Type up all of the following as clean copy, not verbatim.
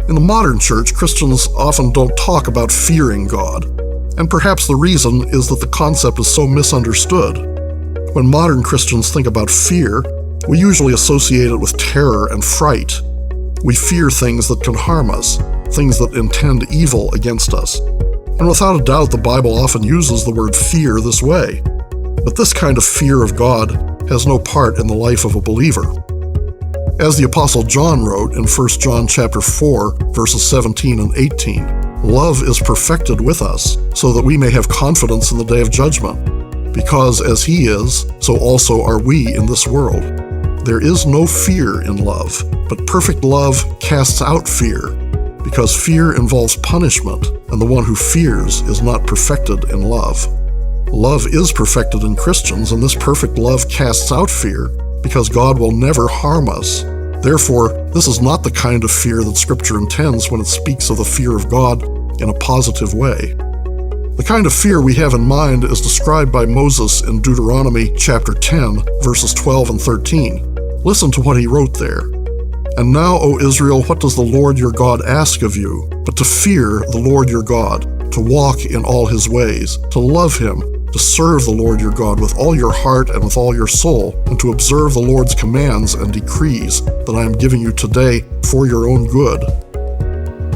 In the modern church, Christians often don't talk about fearing God, and perhaps the reason is that the concept is so misunderstood. When modern Christians think about fear, we usually associate it with terror and fright. We fear things that can harm us, things that intend evil against us. And without a doubt, the Bible often uses the word fear this way. But this kind of fear of God has no part in the life of a believer. As the Apostle John wrote in 1 John chapter 4, verses 17 and 18, love is perfected with us, so that we may have confidence in the day of judgment. Because as he is, so also are we in this world. There is no fear in love, but perfect love casts out fear, because fear involves punishment, and the one who fears is not perfected in love. Love is perfected in Christians, and this perfect love casts out fear, because God will never harm us. Therefore, this is not the kind of fear that Scripture intends when it speaks of the fear of God in a positive way. The kind of fear we have in mind is described by Moses in Deuteronomy chapter 10, verses 12 and 13. Listen to what he wrote there. "And now, O Israel, what does the Lord your God ask of you, but to fear the Lord your God, to walk in all his ways, to love him, to serve the Lord your God with all your heart and with all your soul, and to observe the Lord's commands and decrees that I am giving you today for your own good."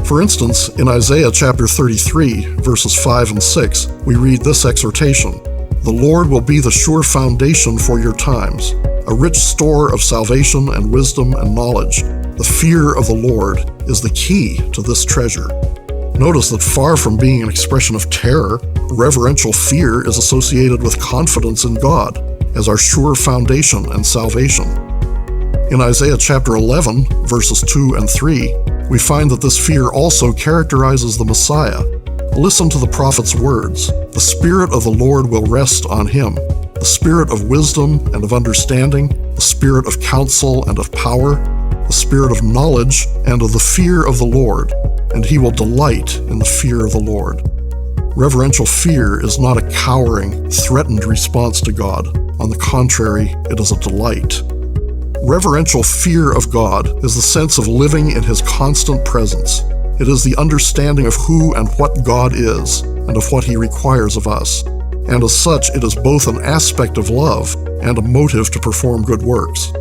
For instance, in Isaiah chapter 33, verses 5 and 6, we read this exhortation, "The Lord will be the sure foundation for your times, a rich store of salvation and wisdom and knowledge. The fear of the Lord is the key to this treasure." Notice that far from being an expression of terror, reverential fear is associated with confidence in God as our sure foundation and salvation. In Isaiah chapter 11, verses 2 and 3, we find that this fear also characterizes the Messiah. Listen to the prophet's words. "The Spirit of the Lord will rest on him, the Spirit of wisdom and of understanding, the Spirit of counsel and of power, the Spirit of knowledge and of the fear of the Lord, and he will delight in the fear of the Lord." Reverential fear is not a cowering, threatened response to God. On the contrary, it is a delight. Reverential fear of God is the sense of living in his constant presence. It is the understanding of who and what God is, and of what he requires of us. And as such, it is both an aspect of love and a motive to perform good works.